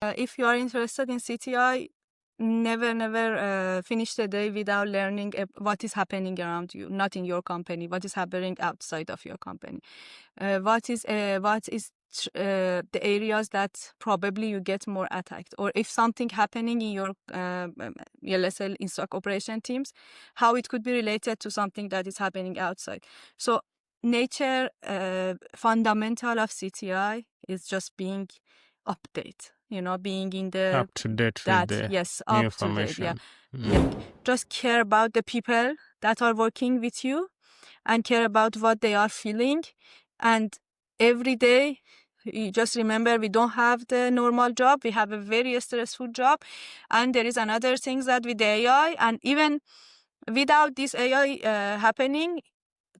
If you are interested in CTI, never finish the day without learning what is happening around you, not in your company, what is happening outside of your company. What is the areas that probably you get more attacked, or if something happening in your let's say in stock operation teams, how it could be related to something that is happening outside. So nature fundamental of CTI is just being update, being in the Up to date with that the yes new up to date, yeah. information. Just care about the people that are working with you and care about what they are feeling. And every day you just remember, we don't have the normal job, we have a very stressful job, and there is another things that with AI, and even without this AI happening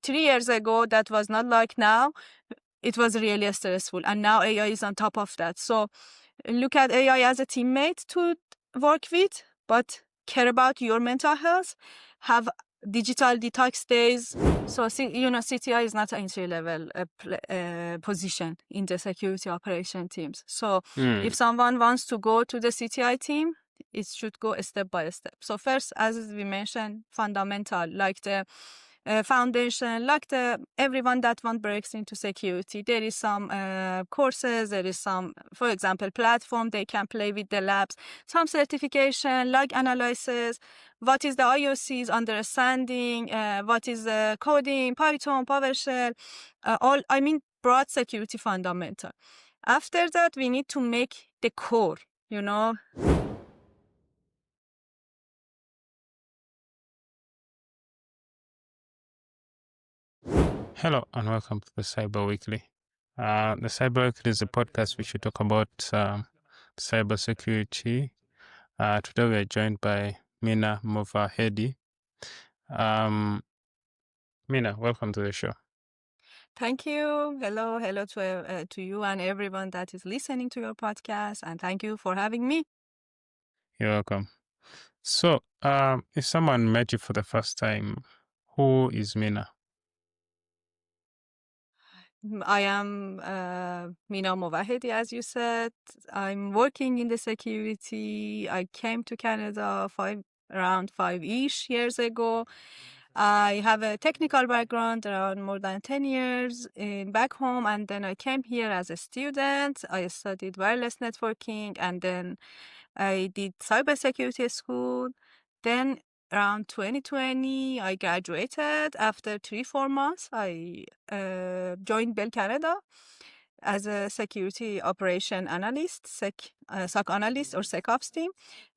3 years ago, that was not like now. It was really stressful, and now AI is on top of that. So look at AI as a teammate to work with, but care about your mental health. Have digital detox days. So CTI is not an entry level position in the security operation teams. So if someone wants to go to the CTI team, it should go step by step. So first, as we mentioned, fundamental, like the foundation, like everyone that want breaks into security. There is some courses, there is some, for example, platform they can play with the labs, some certification, like analysis, what is the IOC's understanding, what is the coding, Python, PowerShell, broad security fundamental. After that, we need to make the core, Hello and welcome to the Cyber Weekly. The Cyber Weekly is a podcast which we talk about cybersecurity. Today we are joined by Mina Movahedi. Mina, welcome to the show. Thank you. Hello to you and everyone that is listening to your podcast, and thank you for having me. You're welcome. So, if someone met you for the first time, who is Mina? I am Mina Movahedi, as you said. I'm working in the security. I came to Canada around 5-ish years ago. I have a technical background around more than 10 years back home, and then I came here as a student. I studied wireless networking, and then I did cybersecurity school. Then around 2020, I graduated. After 3-4 months, I joined Bell Canada as a security operation analyst, SOC analyst or SecOps team.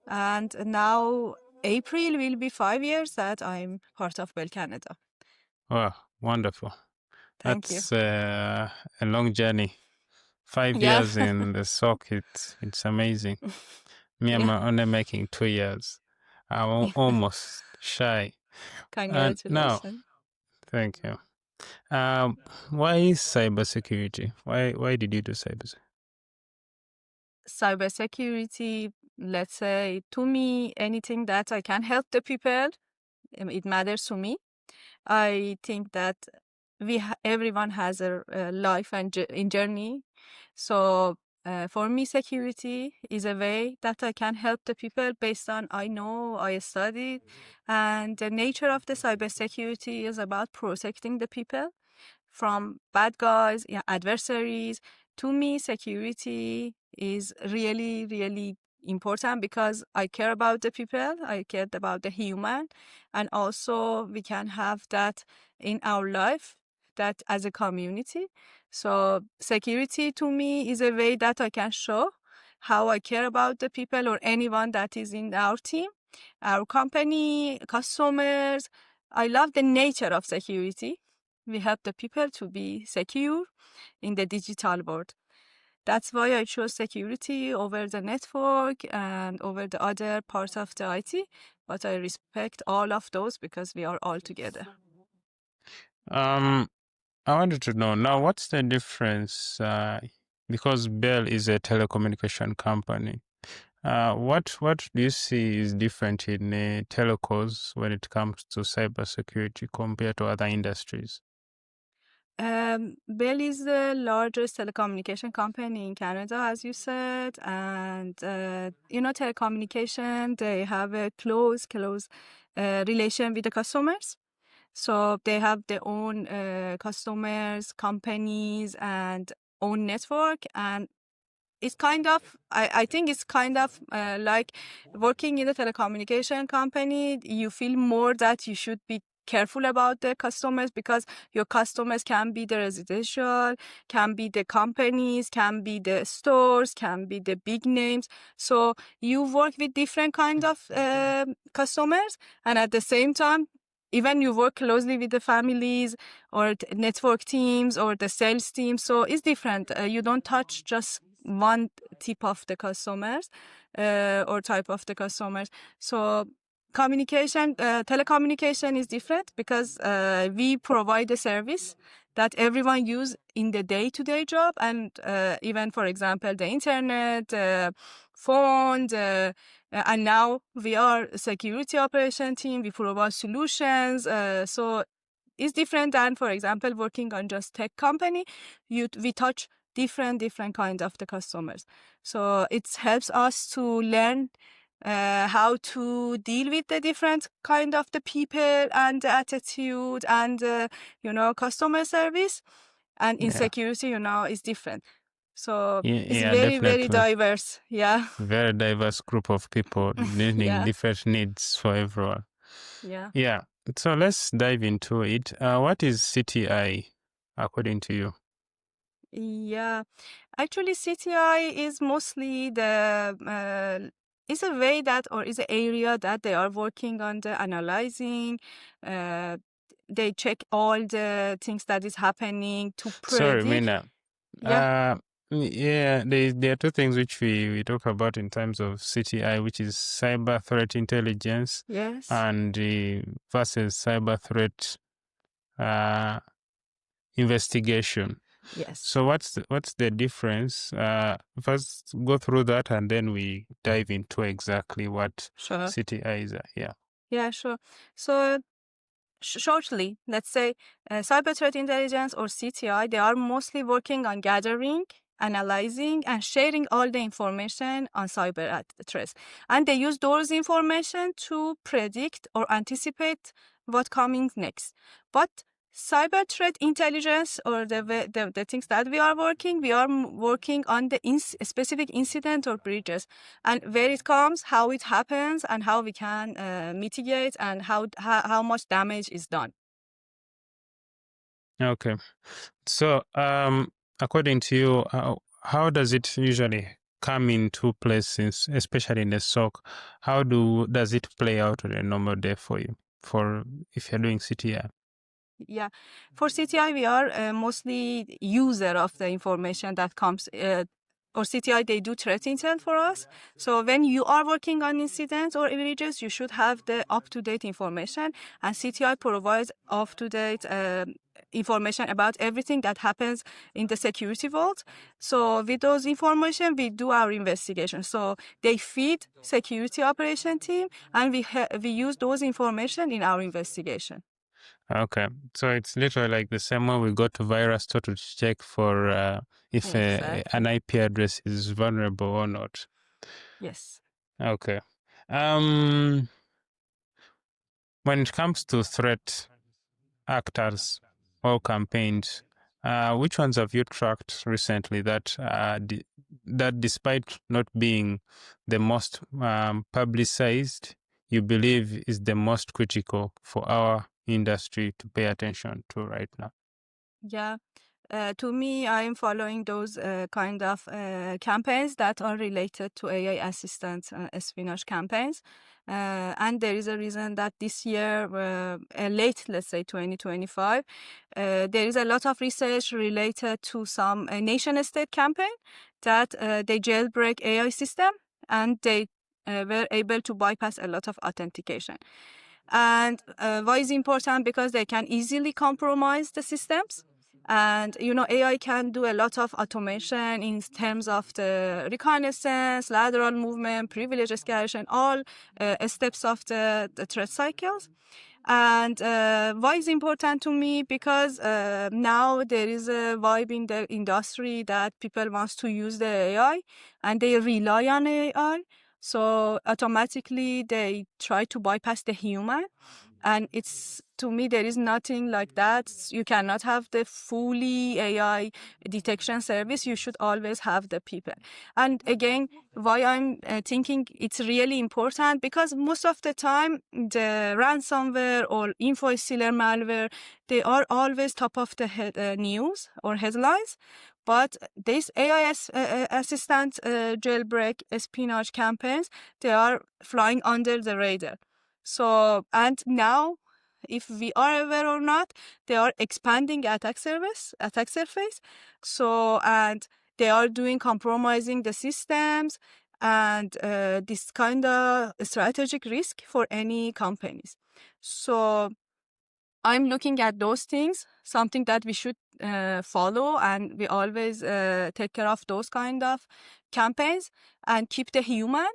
And now April will be 5 years that I'm part of Bell Canada. Wow, wonderful. Thank you. That's a long journey. 5 Yeah. years in the SOC, it's amazing. Me, I'm only making 2 years. I'm almost shy. And now, Congratulations. thank you. Why is cybersecurity? Why did you do cybersecurity? Cybersecurity, let's say, to me, anything that I can help the people, it matters to me. I think that everyone has a life and journey. So for me, security is a way that I can help the people based on I know, I studied, and the nature of the cybersecurity is about protecting the people from bad guys, adversaries. To me, security is really, really important because I care about the people, I care about the human, and also we can have that in our life, that as a community. So security to me is a way that I can show how I care about the people or anyone that is in our team, our company, customers. I love the nature of security. We help the people to be secure in the digital world. That's why I chose security over the network and over the other parts of the IT. But I respect all of those because we are all together. I wanted to know now what's the difference because Bell is a telecommunication company. What do you see is different in telcos when it comes to cybersecurity compared to other industries? Bell is the largest telecommunication company in Canada, as you said, and telecommunication, they have a close relation with the customers. So they have their own customers, companies, and own network. And it's kind of, I think it's kind of like working in a telecommunication company. You feel more that you should be careful about the customers, because your customers can be the residential, can be the companies, can be the stores, can be the big names. So you work with different kind of customers, and at the same time, even you work closely with the families or network teams or the sales team. So it's different. You don't touch just one type of the customers or type of the customers. So telecommunication is different, because we provide a service that everyone use in the day-to-day job, and even, for example, the internet, phone, and now we are a security operation team. We provide solutions. So it's different than, for example, working on just tech company. We touch different kind of the customers. So it helps us to learn how to deal with the different kind of the people and the attitude and customer service. And in security, it's different. So it's Yeah, very, very definitely. diverse. Yeah. Very diverse group of people needing Yeah. different needs for everyone. Yeah. Yeah. So let's dive into it. What is CTI according to you? Yeah, actually, CTI is mostly is a way that, or is an area that they are working on the analyzing. Uh, they check all the things that is happening to Sorry, predict. Mina. Yeah. Yeah, there are two things which we talk about in terms of CTI, which is cyber threat intelligence Yes. and versus cyber threat investigation. Yes. So what's the difference? First go through that and then we dive into exactly what Sure. CTI is. Yeah. Yeah, sure. So shortly, let's say cyber threat intelligence, or CTI, they are mostly working on gathering, analyzing, and sharing all the information on cyber threats. And they use those information to predict or anticipate what coming next. But cyber threat intelligence, or the things that we are working on the specific incident or breaches, and where it comes, how it happens, and how we can mitigate, and how much damage is done. Okay. So according to you, how does it usually come into place, especially in the SOC? How does it play out on a normal day for you, for if you're doing CTI? Yeah, for CTI, we are mostly user of the information that comes. Or CTI, they do threat intel for us. So when you are working on incidents or breaches, you should have the up-to-date information, and CTI provides up-to-date information about everything that happens in the security world. So with those information, we do our investigation. So they feed security operation team, and we use those information in our investigation. Okay, so it's literally like the same way we go to VirusTor to check for if an Exactly. IP address is vulnerable or not. Yes. Okay. When it comes to threat actors or campaigns, which ones have you tracked recently that that despite not being the most publicized, you believe is the most critical for our industry to pay attention to right now? Yeah. To me, I am following those kind of campaigns that are related to AI assistant espionage campaigns. And there is a reason that this year, late, let's say 2025, there is a lot of research related to some nation-state campaign that they jailbreak AI system, and they were able to bypass a lot of authentication. And why is important? Because they can easily compromise the systems. And AI can do a lot of automation in terms of the reconnaissance, lateral movement, privilege escalation, all steps of the threat cycles. And why is important to me? Because now there is a vibe in the industry that people wants to use the AI and they rely on AI. So automatically they try to bypass the human. And it's, to me, there is nothing like that. You cannot have the fully AI detection service. You should always have the people. And again, why I'm thinking it's really important, because most of the time the ransomware or info stealer malware, they are always top of the news or headlines. But these AI assistant jailbreak espionage campaigns, they are flying under the radar. So, and now, if we are aware or not, they are expanding attack surface. So, and they are doing compromising the systems, and this kind of strategic risk for any companies. So I'm looking at those things, something that we should follow, and we always take care of those kind of campaigns and keep the human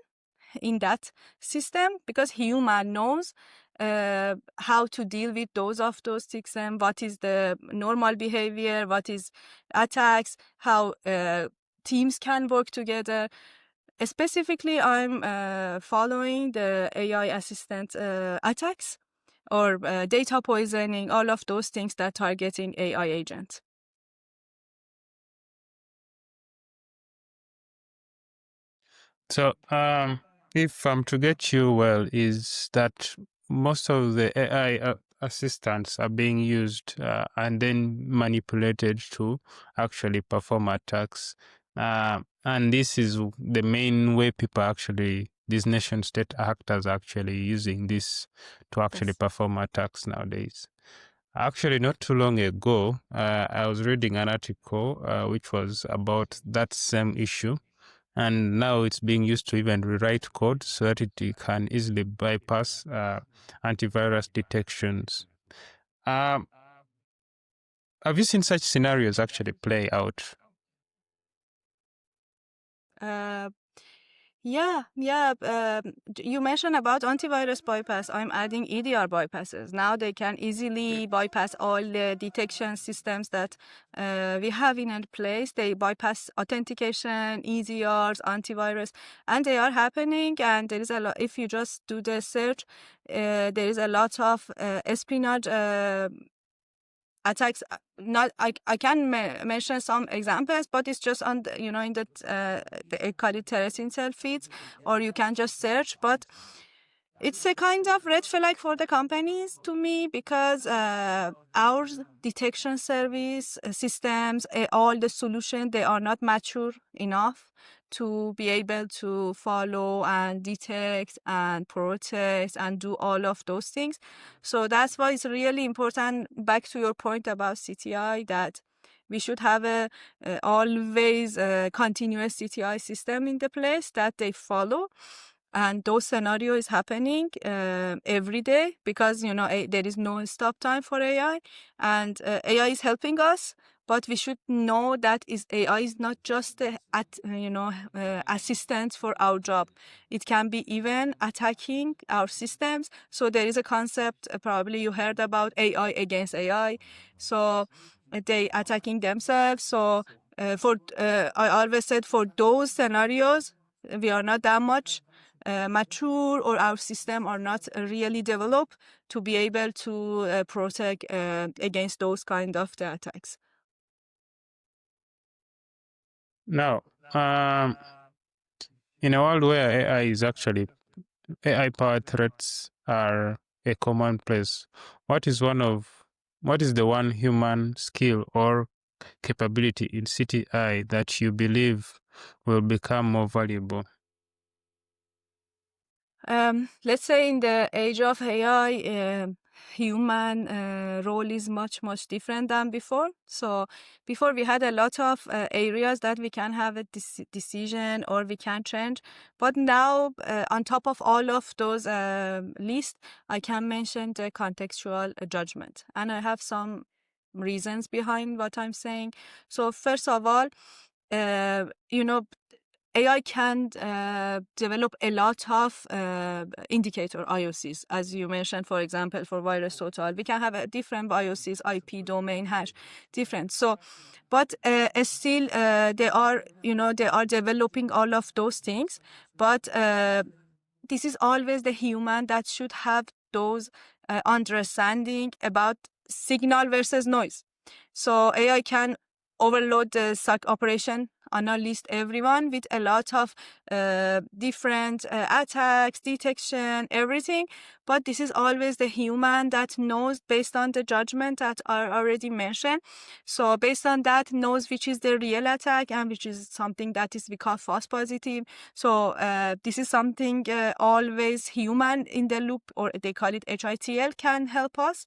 in that system, because human knows how to deal with those systems, what is the normal behavior, what is attacks, how teams can work together. Specifically, I'm following the AI assistant attacks or data poisoning, all of those things that targeting AI agents. So, if I'm to get you well, is that most of the AI assistants are being used and then manipulated to actually perform attacks. And this is the main way people actually, these nation state actors are actually using this to actually Yes. perform attacks nowadays. Actually, not too long ago, I was reading an article which was about that same issue. And now it's being used to even rewrite code so that it can easily bypass antivirus detections. Have you seen such scenarios actually play out? Yeah. You mentioned about antivirus bypass. I'm adding EDR bypasses. Now they can easily bypass all the detection systems that we have in place. They bypass authentication, EDRs, antivirus, and they are happening. And there is a lot. If you just do the search, there is a lot of espionage attacks. Not I can mention some examples, but it's just on the, in the call it terrace intel feeds, or you can just search. But it's a kind of red flag for the companies to me, because our detection service systems, all the solutions, they are not mature enough to be able to follow and detect and protect and do all of those things. So that's why it's really important, back to your point about CTI, that we should have a always continuous CTI system in the place that they follow. And those scenarios happening every day, because there is no stop time for AI, and AI is helping us. But we should know that AI is not just assistant for our job. It can be even attacking our systems. So there is a concept, probably you heard about, AI against AI. So they attacking themselves. So I always said, for those scenarios, we are not that much mature, or our system are not really developed to be able to protect against those kind of the attacks. Now, in a world where AI powered threats are a commonplace, what is the one human skill or capability in CTI that you believe will become more valuable? Let's say in the age of AI, human role is much, much different than before. So before we had a lot of areas that we can have a decision or we can change. But now, on top of all of those lists, I can mention the contextual judgment. And I have some reasons behind what I'm saying. So first of all, AI can develop a lot of indicator IOCs, as you mentioned, for example, for virus total. We can have a different IOCs, IP, domain, hash, different. So, but still, they are developing all of those things. But this is always the human that should have those understanding about signal versus noise. So AI can overload the SOC operation, analyst everyone with a lot of different attacks, detection, everything. But this is always the human that knows based on the judgment that are already mentioned. So based on that, knows which is the real attack and which is something that is we call false positive. So this is something always human in the loop, or they call it HITL, can help us.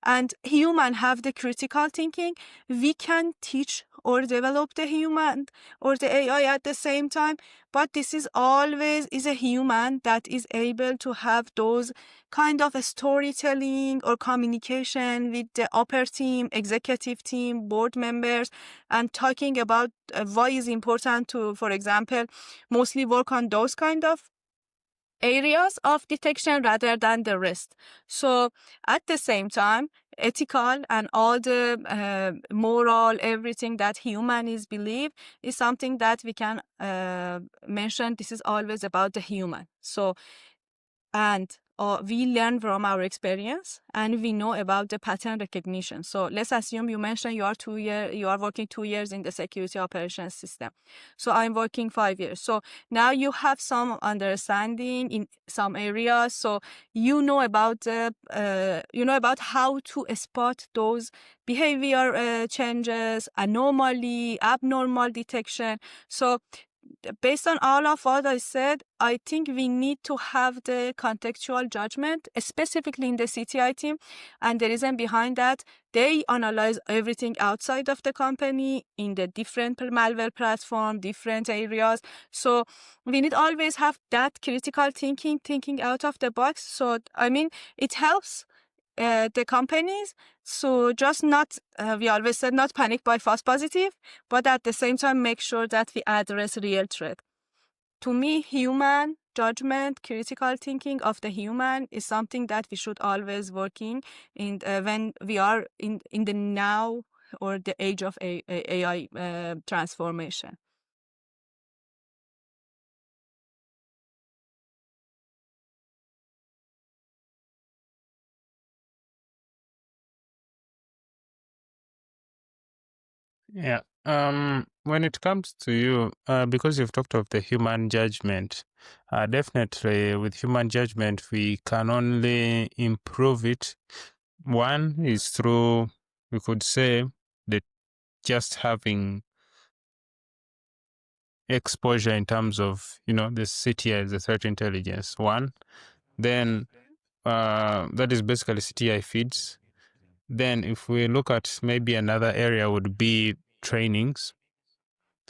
And human have the critical thinking. We can teach or develop the human or the AI at the same time, but this is always is a human that is able to have those kind of a storytelling or communication with the upper team, executive team, board members, and talking about why is important to, for example, mostly work on those kind of areas of detection rather than the rest. So at the same time, ethical and all the moral, everything that human is believe is something that we can mention. This is always about the human. So, and we learn from our experience and we know about the pattern recognition. So let's assume you mentioned you are working 2 years in the security operations system. So I'm working 5 years. So now you have some understanding in some areas. So you know about how to spot those behavior changes, anomaly, abnormal detection. So based on all of what I said, I think we need to have the contextual judgment, specifically in the CTI team. And the reason behind that, they analyze everything outside of the company in the different malware platform, different areas. So we need always have that critical thinking out of the box. So, I mean, it helps the companies. So just not, we always said not panic by false positive, but at the same time, make sure that we address real threat. To me, human judgment, critical thinking of the human is something that we should always working in when we are in the now or the age of AI transformation. Yeah. When it comes to you, because you've talked of the human judgment, definitely with human judgment, we can only improve it. One is through, we could say, that just having exposure in terms of, the CTI, the threat intelligence. One, then that is basically CTI feeds. Then if we look at maybe another area would be trainings.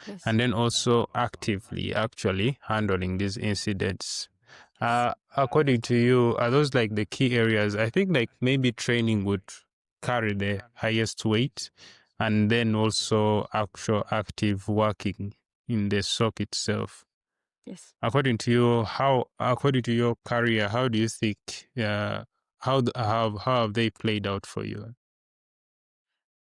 Yes. And then also actively actually handling these incidents. According to you, are those like the key areas? I think like maybe training would carry the highest weight, and then also actual active working in the SOC itself. Yes. According to you, according to your career, how do you think, how have they played out for you?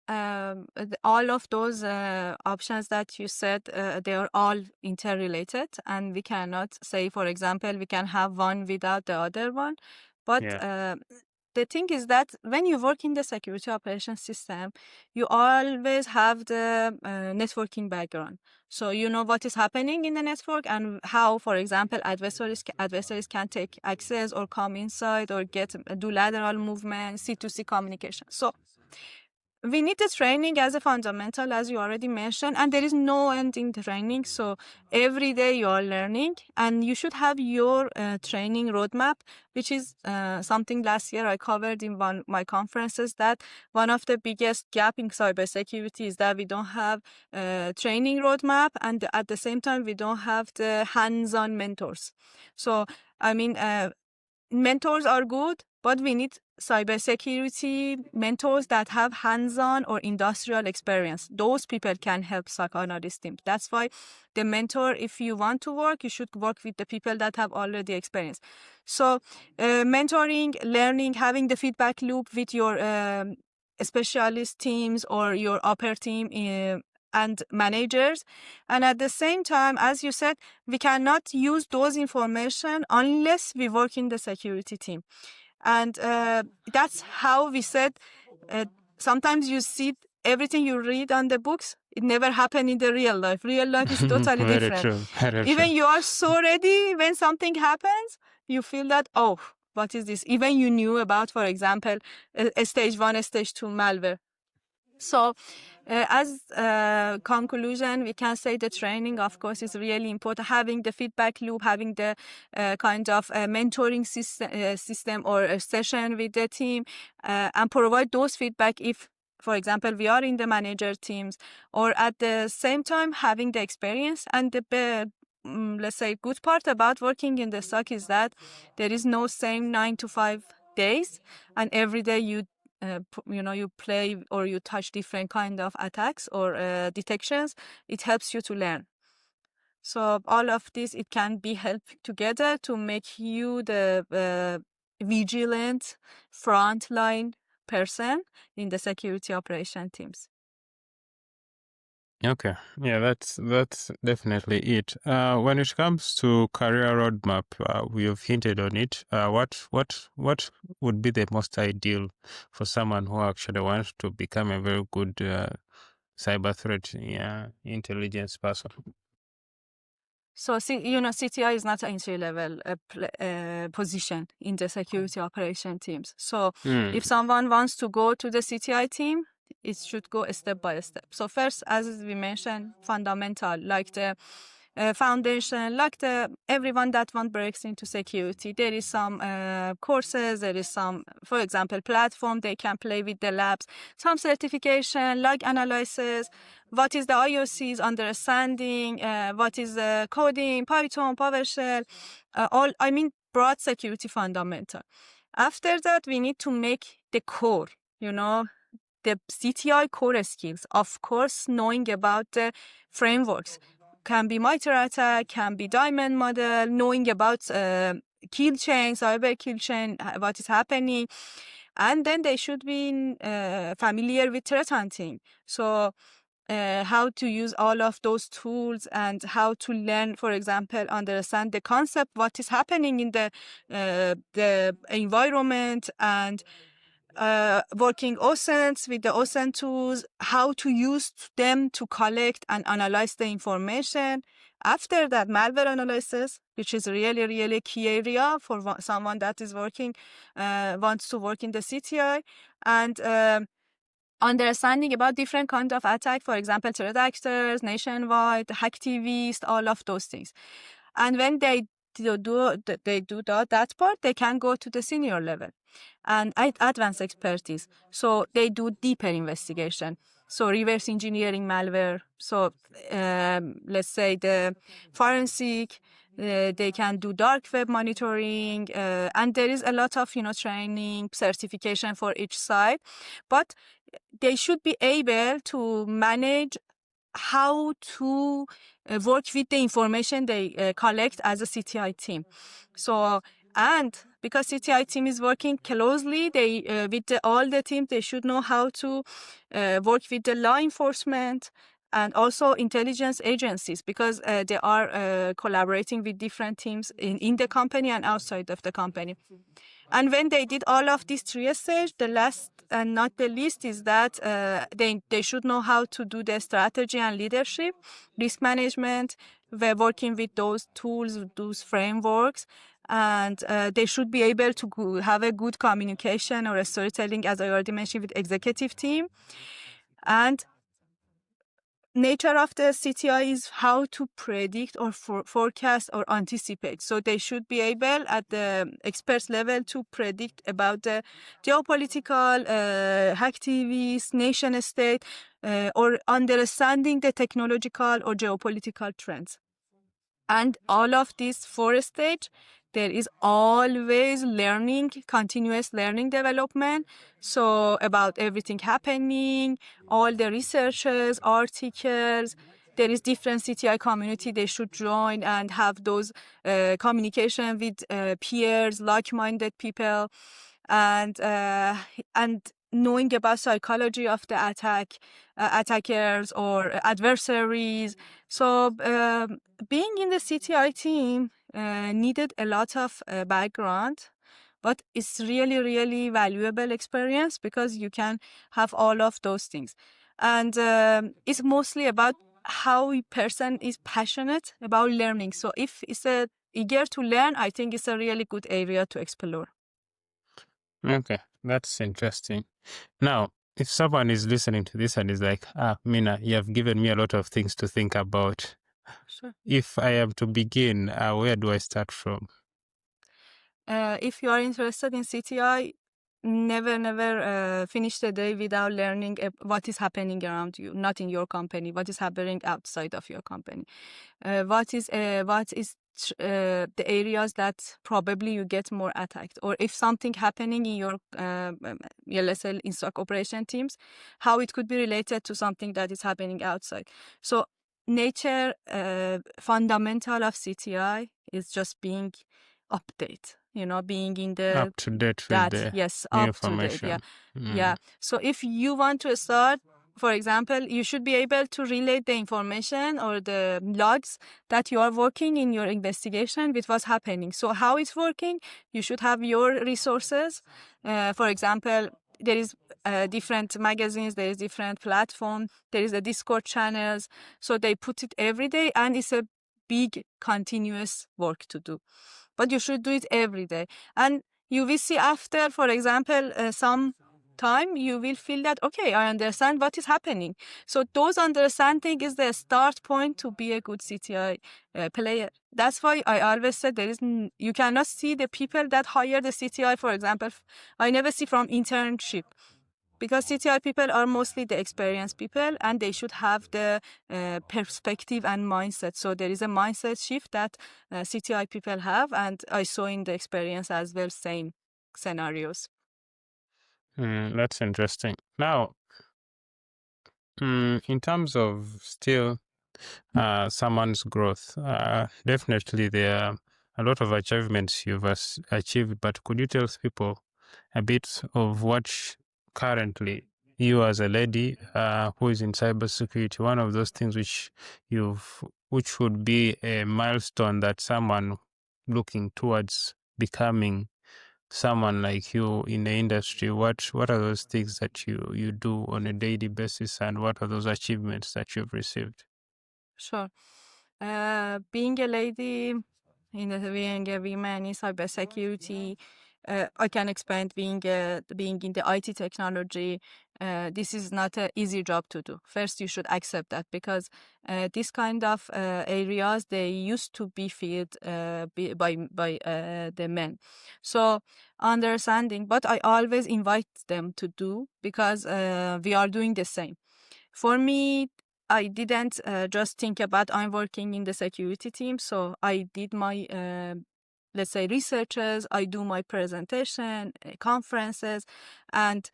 All of those options that you said, they are all interrelated, and we cannot say, for example, we can have one without the other one. But the thing is that when you work in the security operations system, you always have the networking background. So you know what is happening in the network and how, for example, adversaries can take access or come inside or do lateral movement, C2C communication. So we need the training as a fundamental, as you already mentioned, and there is no end in training. So every day you are learning, and you should have your training roadmap, which is something last year I covered in one of my conferences, that one of the biggest gap in cybersecurity is that we don't have training roadmap, and at the same time we don't have the hands-on mentors. So I mean, mentors are good, but we need cybersecurity mentors that have hands-on or industrial experience. Those people can help SOC analyst team. That's why the mentor, if you want to work, you should work with the people that have already experience. So mentoring, learning, having the feedback loop with your specialist teams or your upper team and managers. And at the same time, as you said, we cannot use those information unless we work in the security team. And that's how we said, sometimes you see everything you read on the books, it never happened in the real life. Real life is totally Very different. true. Very Even true. you are so ready, when something happens, you feel that, oh, what is this? Even you knew about, for example, a stage 1, a stage 2 malware. So as a conclusion, we can say the training, of course, is really important. Having the feedback loop, having the kind of mentoring system or a session with the team, and provide those feedback if, for example, we are in the manager teams, or at the same time having the experience. And the let's say good part about working in the SOC is that there is no same 9 to 5 days, and every day you play or you touch different kind of attacks or detections. It helps you to learn. So all of this, it can be helped together to make you the vigilant frontline person in the security operation teams. Okay, yeah, that's definitely it. When it comes to career roadmap, we have hinted on it. What would be the most ideal for someone who actually wants to become a very good cyber threat intelligence person? So, CTI is not an entry-level position in the security operation teams. So, if someone wants to go to the CTI team, it should go step by step. So first, as we mentioned, fundamental, like the foundation, like everyone that breaks into security. There is some courses, there is some, for example, platform they can play with the labs, some certification, like analysis, what is the IOC's understanding, what is the coding, Python, PowerShell, broad security fundamental. After that, we need to make the core, the CTI core skills. Of course, knowing about the frameworks. Can be MITRE ATT&CK, can be diamond model, knowing about kill chain, cyber kill chain, what is happening. And then they should be familiar with threat hunting. So how to use all of those tools and how to learn, for example, understand the concept, what is happening in the environment, and working OSINTs with the OSINT tools, how to use them to collect and analyze the information. After that, malware analysis, which is really, really key area for someone that is wants to work in the CTI, and understanding about different kinds of attack, for example, threat actors, nationwide, hacktivists, all of those things. And when they do that part, they can go to the senior level and advanced expertise. So they do deeper investigation. So reverse engineering malware. So let's say the forensic, they can do dark web monitoring, and there is a lot of training, certification for each side. But they should be able to manage how to work with the information they collect as a CTI team. So, and because CTI team is working closely, they with all the teams, they should know how to work with the law enforcement and also intelligence agencies, because they are collaborating with different teams in the company and outside of the company. And when they did all of these 3 stages, the last and not the least is that they should know how to do the strategy and leadership, risk management. We're working with those tools, those frameworks, and they should be able to have a good communication or a storytelling, as I already mentioned, with executive team. And nature of the CTI is how to predict or forecast or anticipate. So they should be able at the experts level to predict about the geopolitical activities, nation state, or understanding the technological or geopolitical trends. And all of these 4 stages, there is always learning, continuous learning development. So about everything happening, all the researches, articles, there is different CTI community they should join and have those communication with peers, like-minded people, and knowing about psychology of the attackers or adversaries. So being in the CTI team needed a lot of background, but it's really, really valuable experience because you can have all of those things. And it's mostly about how a person is passionate about learning. So if it's eager to learn, I think it's a really good area to explore. Okay, that's interesting. Now, if someone is listening to this and is like, Mina, you have given me a lot of things to think about. Sure. If I am to begin, where do I start from? If you are interested in CTI, never finish the day without learning what is happening around you, not in your company, what is happening outside of your company. What is the areas that probably you get more attacked, or if something happening in your let's say in stock operation teams, how it could be related to something that is happening outside. So nature fundamental of CTI is just being update, being in the Up to date with the yes, new up to date. information. Yeah. So if you want to start, for example, you should be able to relate the information or the logs that you are working in your investigation with what's happening. So how it's working, you should have your resources. For example, there is different magazines, there is different platform, there is a Discord channels. So they put it every day, and it's a big continuous work to do. But you should do it every day. And you will see after, for example, some time, you will feel that, okay, I understand what is happening. So those understanding is the start point to be a good CTI player. That's why I always said you cannot see the people that hire the CTI, for example. I never see from internship. Because CTI people are mostly the experienced people, and they should have the perspective and mindset. So there is a mindset shift that CTI people have, and I saw in the experience as well, same scenarios. That's interesting. Now, in terms of still someone's growth, definitely there are a lot of achievements you've achieved, but could you tell people a bit of what currently you as a lady who is in cybersecurity, one of those things which would be a milestone that someone looking towards becoming someone like you in the industry, what are those things that you do on a daily basis, and what are those achievements that you've received? Sure. Being a lady, being a woman in cybersecurity, I can expand being in the IT technology. This is not an easy job to do. First, you should accept that, because this kind of areas, they used to be filled by the men. So understanding, but I always invite them to do, because we are doing the same. For me, I didn't just think about I'm working in the security team. So I did my, let's say, researches. I do my presentation, conferences, and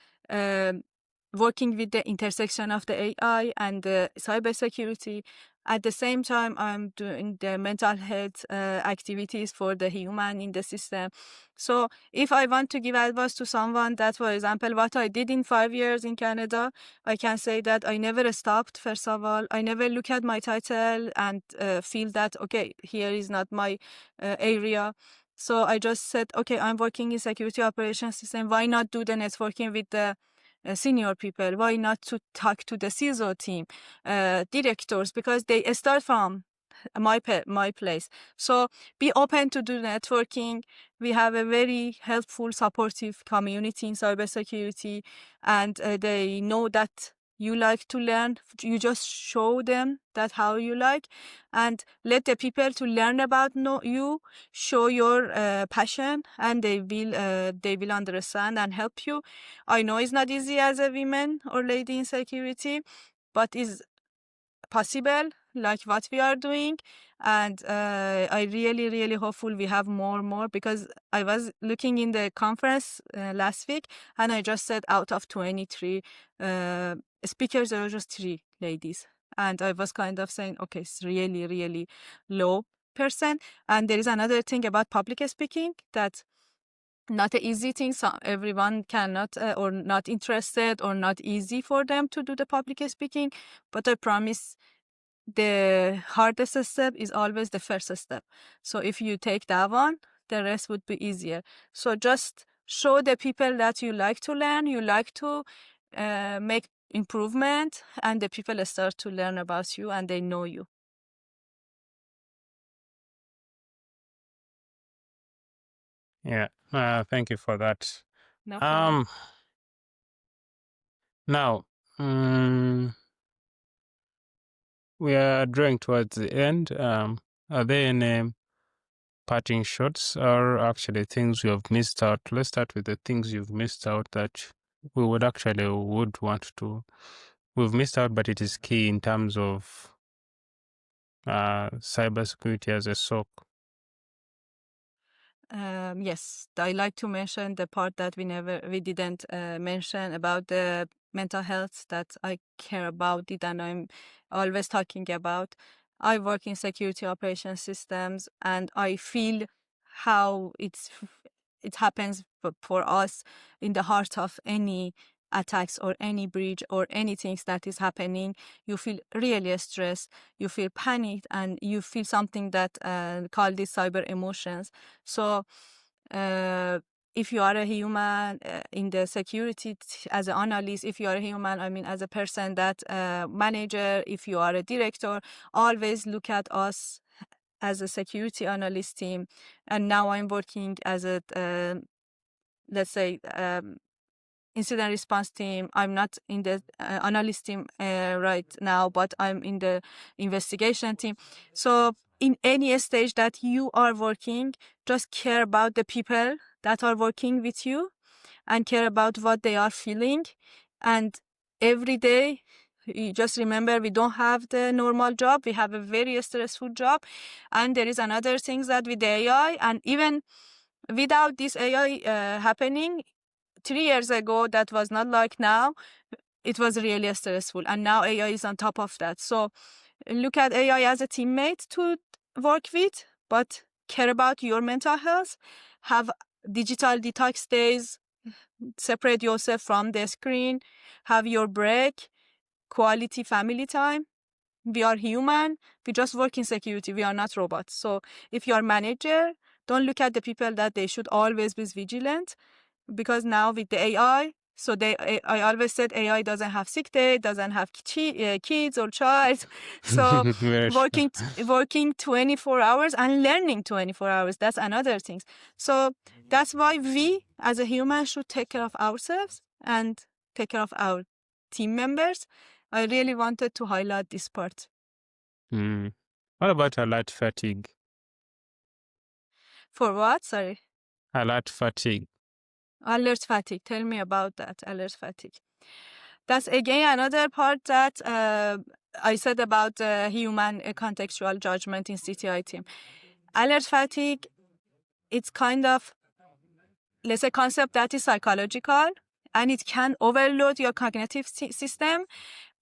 working with the intersection of the AI and the cybersecurity. At the same time, I'm doing the mental health activities for the human in the system. So if I want to give advice to someone that, for example, what I did in 5 years in Canada, I can say that I never stopped, first of all. I never look at my title and feel that, okay, here is not my area. So I just said, okay, I'm working in security operations system. Why not do the networking with the senior people? Why not to talk to the CISO team, directors, because they start from my place. So be open to do networking. We have a very helpful, supportive community in cybersecurity, and they know that you like to learn. You just show them that how you like, and let the people to learn about you. Show your passion, and they will understand and help you. I know it's not easy as a woman or lady in security, but is possible. like what we are doing. And I really hopeful we have more, because I was looking in the conference last week, and I just said out of 23 speakers, there were just 3 ladies. And I was kind of saying, okay, it's really low percent. And there is another thing about public speaking, that not an easy thing. So everyone cannot or not interested, or not easy for them to do the public speaking. But I promise, the hardest step is always the first step. So if you take that one, the rest would be easier. So just show the people that you like to learn, you like to make improvement, and the people start to learn about you and they know you. Yeah, thank you for that. No problem. Now, we are drawing towards the end. Are there any parting shots, or actually things you have missed out? Let's start with the things you've missed out that we would want to. We've missed out, but it is key in terms of cybersecurity as a SOC. Yes, I like to mention the part that we didn't mention about the mental health, that I care about it and I'm always talking about. I work in security operations systems, and I feel how it happens for us in the heart of any attacks or any breach or anything that is happening. You feel really stressed, you feel panicked, and you feel something that called these cyber emotions. So if you are a human in the security as an analyst, if you are a human, I mean as a person that manager, if you are a director, always look at us as a security analyst team. And now I'm working as a let's say incident response team. I'm not in the analyst team right now, but I'm in the investigation team. So in any stage that you are working, just care about the people that are working with you and care about what they are feeling. And every day, you just remember, we don't have the normal job. We have a very stressful job. And there is another thing that with the AI, and even without this AI happening, 3 years ago, that was not like now. It was really stressful. And now AI is on top of that. So look at AI as a teammate to work with, but care about your mental health. Have digital detox days. Separate yourself from the screen. Have your break. Quality family time. We are human. We just work in security. We are not robots. So if you are manager, don't look at the people that they should always be vigilant, because now with the AI, so I always said AI doesn't have sick day, doesn't have kids or child. So working 24 hours and learning 24 hours, that's another thing. So that's why we as a human should take care of ourselves and take care of our team members. I really wanted to highlight this part. What about alert fatigue? For what? Sorry. Alert fatigue. Alert fatigue. Tell me about that, alert fatigue. That's again another part that I said about human contextual judgment in CTI team. Alert fatigue, it's kind of, let's say, concept that is psychological, and it can overload your cognitive system.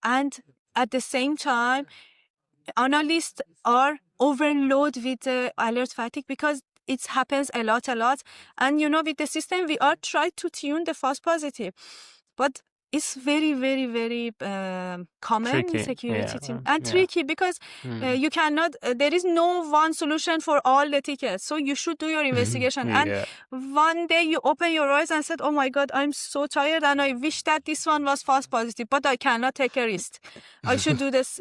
And at the same time, analysts are overloaded with alert fatigue because it happens a lot. And with the system, we are trying to tune the false positive, but it's very common Tricky. in security Yeah. team, and tricky, because you cannot, there is no one solution for all the tickets. So you should do your investigation. And one day you open your eyes and said, oh my God, I'm so tired and I wish that this one was false positive, but I cannot take a risk. I should do this,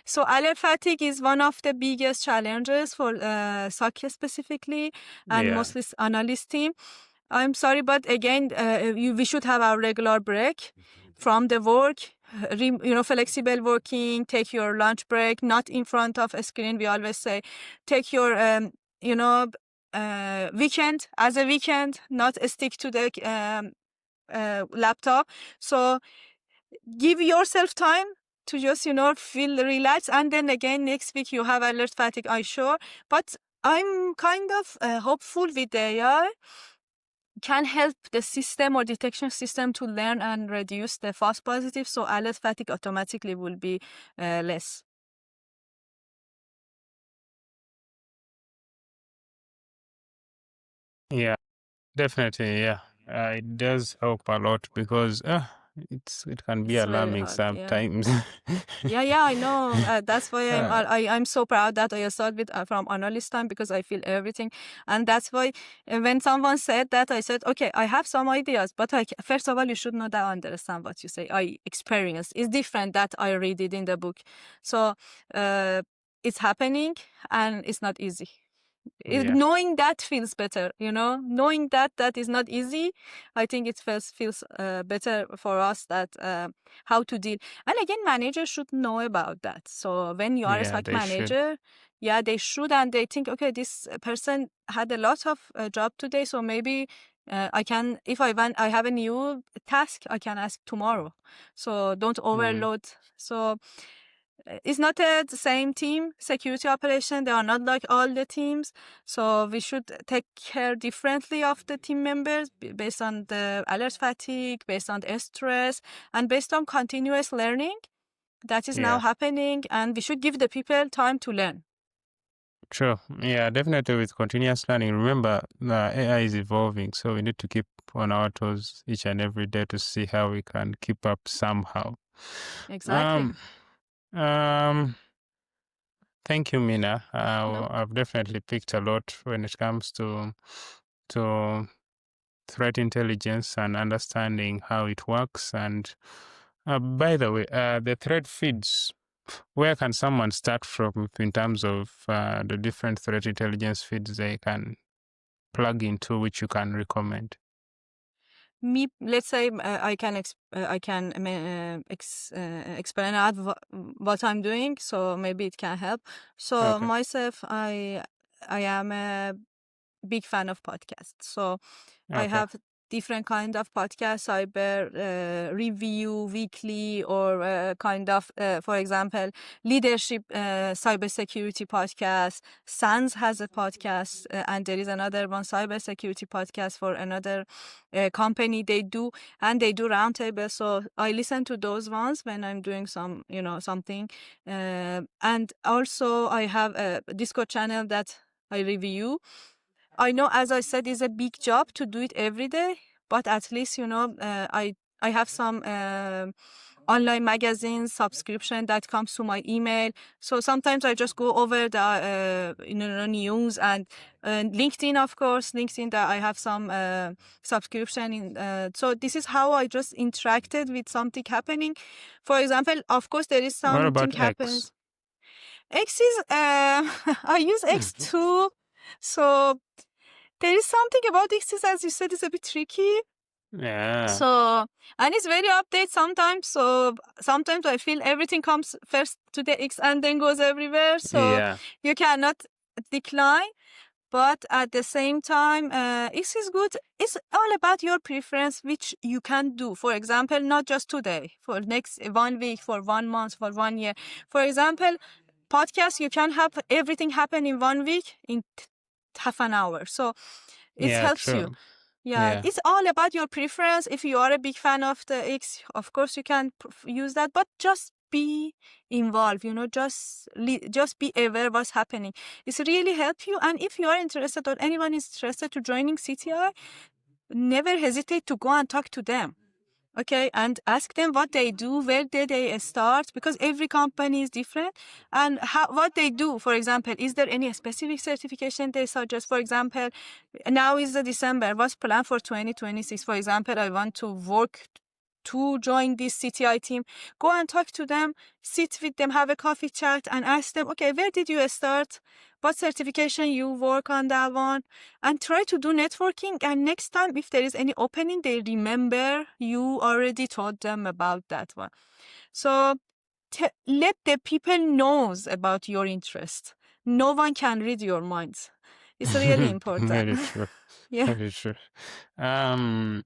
So alert fatigue is one of the biggest challenges for SOC specifically, and mostly analyst team. I'm sorry, but again, we should have our regular break from the work, flexible working, take your lunch break, not in front of a screen. We always say, take your, weekend as a weekend, not stick to the laptop. So give yourself time to just, feel relaxed. And then again, next week you have alert fatigue, I'm sure. But I'm kind of hopeful with the AI can help the system or detection system to learn and reduce the false positives. So alert fatigue automatically will be less. Yeah, definitely. Yeah, it does help a lot because it can be It's very alarming hard, yeah. sometimes. Yeah, I know. That's why Uh, I'm so proud that I started with from analyst time, because I feel everything, and that's why when someone said that, I said, okay, I have some ideas, but first of all, you should know that I understand what you say. I experienced. It's different that I read it in the book, so it's happening, and it's not easy. yeah, Knowing that feels better, knowing that is not easy. I think it feels better for us that how to deal. And again, managers should know about that. So when you are a yeah, stock they should. manager, yeah, they should, and they think, okay, this person had a lot of job today, so maybe I can, if I have a new task, I can ask tomorrow. So don't overload. So it's not the same team, security operation. They are not like all the teams. So we should take care differently of the team members based on the alert fatigue, based on the stress, and based on continuous learning that is now Yeah, happening. And we should give the people time to learn. true. Yeah, definitely with continuous learning. Remember, AI is evolving, so we need to keep on our toes each and every day to see how we can keep up somehow. Exactly. Um, um, Thank you, Mina. No. I've definitely picked a lot when it comes to threat intelligence and understanding how it works. And by the way, the threat feeds. Where can someone start from in terms of the different threat intelligence feeds they can plug into, which you can recommend? Let's say I can explain out what I'm doing, so maybe it can help. So Okay. myself, I am a big fan of podcasts. So I Okay. have different kind of podcasts, cyber review weekly, or kind of, for example, leadership cybersecurity podcast. Sans has a podcast, and there is another one, cybersecurity podcast, for another company. They do roundtables. So I listen to those ones when I'm doing something. And also I have a Discord channel that I review. I know, as I said, it's a big job to do it every day, but at least, I have some online magazine subscription that comes to my email. So sometimes I just go over the news, and LinkedIn, of course, LinkedIn, that I have some subscription in. So this is how I just interacted with something happening. For example, of course, there is What something about X? happens. X is I use X Mhm. too. So there is something about X, as you said, is a bit tricky. Yeah. So, and it's very update sometimes. So sometimes I feel everything comes first to the X and then goes everywhere. So Yeah. you cannot decline. But at the same time, X is good. It's all about your preference, which you can do. For example, not just today, for next 1 week, for 1 month, for 1 year. For example, podcast, you can have everything happen in 1 week in half an hour. So it Yeah. helps you. True. Yeah, Yeah. it's all about your preference. If you are a big fan of the X, of course you can use that, but just be involved, just be aware what's happening. It's really help you. And if you are interested, or anyone is interested to joining CTI, never hesitate to go and talk to them. Okay, and ask them what they do, where did they start, because every company is different, and what they do. For example, is there any specific certification they suggest? For example, now is the December, what's planned for 2026? For example, I want to work to join this CTI team. Go and talk to them, sit with them, have a coffee chat, and ask them, okay, where did you start? What certification you work on that one? And try to do networking. And next time, if there is any opening, they remember you already told them about that one. So let the people knows about your interest. No one can read your minds. It's really important. Very true. Yeah. Very true. Um,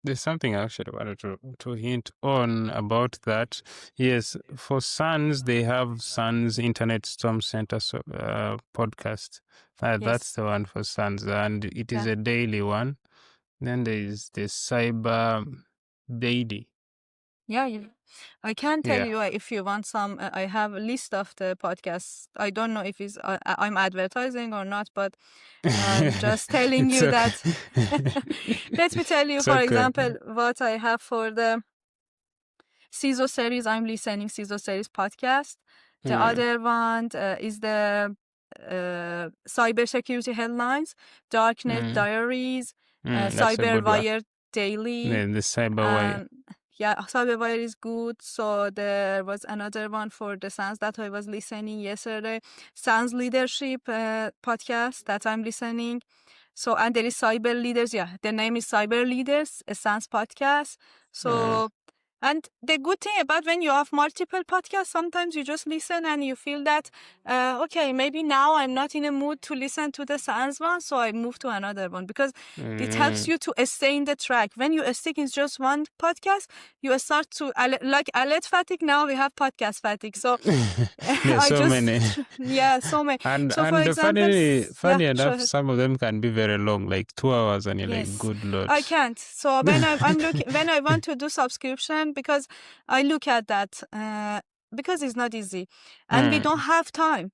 There's something I actually wanted to hint on about that. Yes, for SANS, they have SANS Internet Storm Center podcast. That's Yes. the one for SANS, and it is Yeah. a daily one. Then there is the Cyber Daily. Yeah, I can tell Yeah. you if you want some. I have a list of the podcasts. I don't know if I'm advertising or not, but I'm just telling It's you okay. that. Let me tell you, It's for okay. example, what I have for the CISO series. I'm listening CISO series podcast. The Mm, other one is the cybersecurity headlines, Darknet mm, Diaries, that's a good one. Cyberwire Daily. The Cyberwire. And yeah, Cyberwire is good. So there was another one for the SANS that I was listening yesterday. SANS Leadership podcast that I'm listening. So, and there is Cyber Leaders. Yeah, the name is Cyber Leaders, a SANS podcast. Mm, So, and the good thing about when you have multiple podcasts, sometimes you just listen and you feel that, okay, maybe now I'm not in a mood to listen to the SANS one, so I move to another one, because it helps mm. you to stay in the track. When you stick in just one podcast, you start to, like alert fatigue, now we have podcast fatigue. So There's I so just, many. yeah, so many. And So for example, yeah, funny sure. enough, some of them can be very long, like 2 hours, and you're like, Yes, good lord. I can't. So when I'm looking, when I want to do subscription, because I look at that, because it's not easy, and we Mm, don't have time.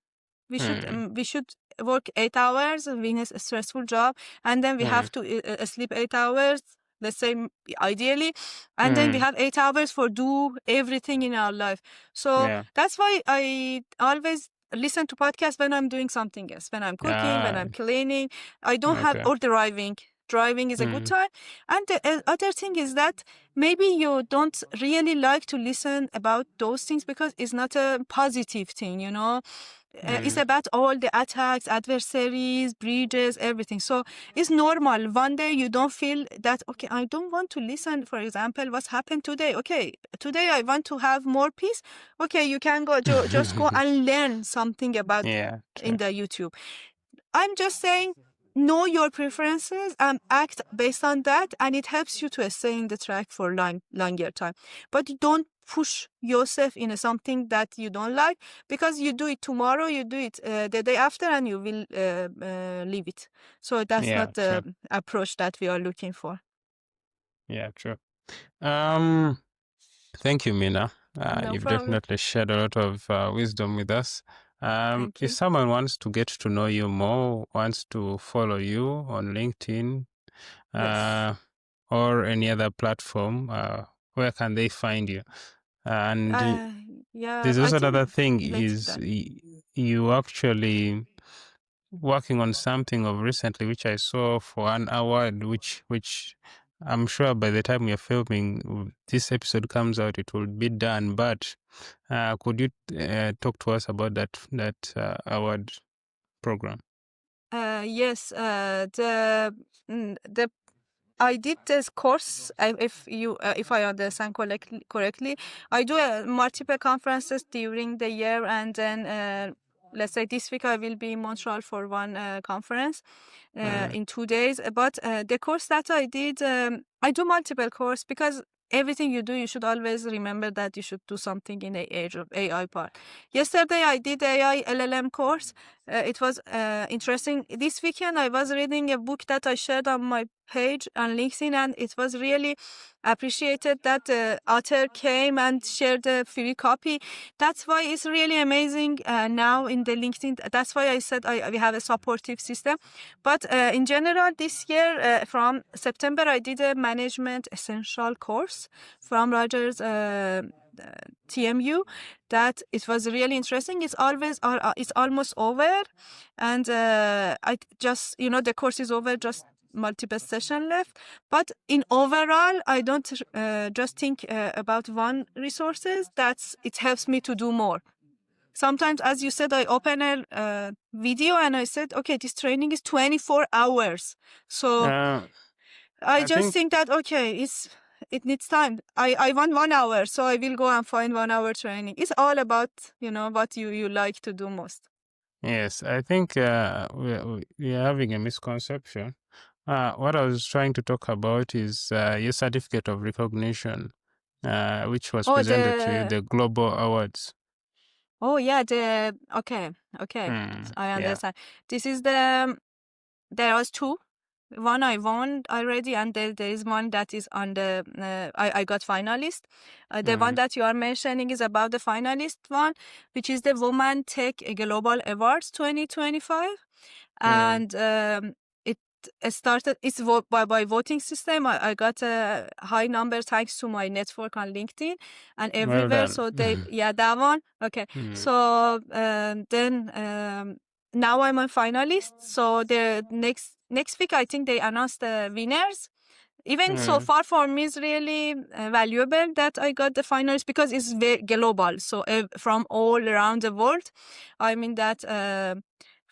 mm, We should work 8 hours in a stressful job, and then we mm, have to sleep 8 hours. Let's say ideally, and then we mm. have 8 hours for do everything in our life. So Yeah. that's why I always listen to podcasts when I'm doing something else, when I'm cooking, when Ah, I'm cleaning. I don't have, okay. or driving. Driving is a good Mm, time. And the other thing is that maybe you don't really like to listen about those things because it's not a positive thing, you know. It's mm. about all the attacks, adversaries, breaches, everything. So it's normal. One day you don't feel that, okay, I don't want to listen, for example, what's happened today. Okay, today I want to have more peace. Okay, you can go, just go and learn something about Yeah, in true. the YouTube. I'm just saying, know your preferences and act based on that, and it helps you to stay in the track for longer time. But don't push yourself in something that you don't like, because you do it tomorrow, you do it the day after, and you will leave it. So that's Yeah, not true. the approach that we are looking for. Yeah, true. Um, Thank you, Mina. No You've problem. definitely shared a lot of wisdom with us. Thank If you. someone wants to get to know you more, wants to follow you on LinkedIn, Yes. uh, or any other platform, where can they find you? And Yeah, there's I also another think thing let's is done. you actually working on something of recently, which I saw for an award, which I'm sure by the time we're filming this episode comes out, it will be done. But could you talk to us about that award program? Yes, the I did this course. If I understand correctly, I do multiple conferences during the year, and then let's say this week I will be in Montreal for one conference Mm, in 2 days. But the course that I did, I do multiple course, because everything you do, you should always remember that you should do something in the age of AI part. Yesterday I did AI LLM course. It was interesting. This weekend I was reading a book that I shared on my page on LinkedIn, and it was really appreciated that the author came and shared a free copy. That's why it's really amazing now in the LinkedIn. That's why I said we have a supportive system. But in general, this year, from September, I did a management essential course from Rogers TMU. That it was really interesting. It's almost over, and I just, the course is over. Just multiple session left. But in overall, I don't just think about one resources. It helps me to do more. Sometimes, as you said, I open a video and I said, okay, this training is 24 hours. So uh, I I just think think that, okay, it needs time. I want 1 hour, so I will go and find 1 hour training. It's all about, what you like to do most. yes. I think we are having a misconception. What I was trying to talk about is your certificate of recognition, which was Oh, presented to you, the Global Awards. yeah, okay, I Yeah. understand. This is there was two. One I won already, and there is one that is on the. I got finalist. The one that you are mentioning is about the finalist one, which is the Woman Tech Global Awards 2025, and it started. It's by voting system. I got a high number thanks to my network on LinkedIn and Well everywhere. done. So that one. Okay. So then now I'm a finalist. So the next week, I think they announced the winners. Even so far for me, is really valuable that I got the finalist because it's very global. So from all around the world, I'm in that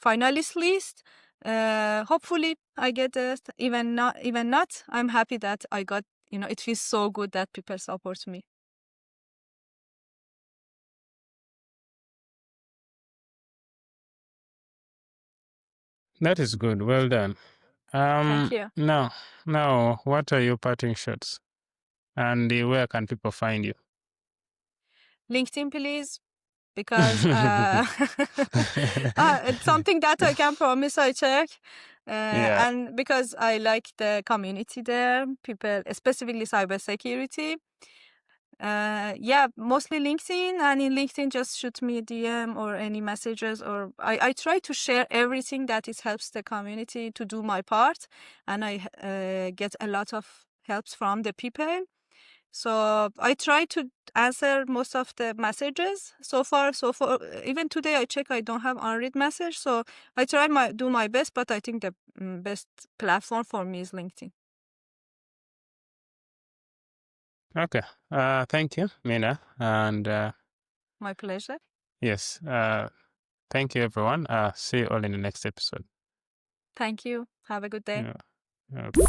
finalist list. Hopefully, I get it. Even not, I'm happy that I got. It feels so good that people support me. That is good. Well done. Thank you. Now, what are your parting shots? And where can people find you? LinkedIn, please, because it's something that I can promise I check. Yeah. And because I like the community there, people, specifically cybersecurity. Yeah, mostly LinkedIn, and in LinkedIn, just shoot me a DM or any messages, or I try to share everything that it helps the community to do my part, and I get a lot of helps from the people. So I try to answer most of the messages. So far, even today I check I don't have unread message. So I try do my best, but I think the best platform for me is LinkedIn. Okay. Thank you, Mina. And My pleasure. yes, thank you, everyone. See you all in the next episode. Thank you. Have a good day. Yeah. Okay.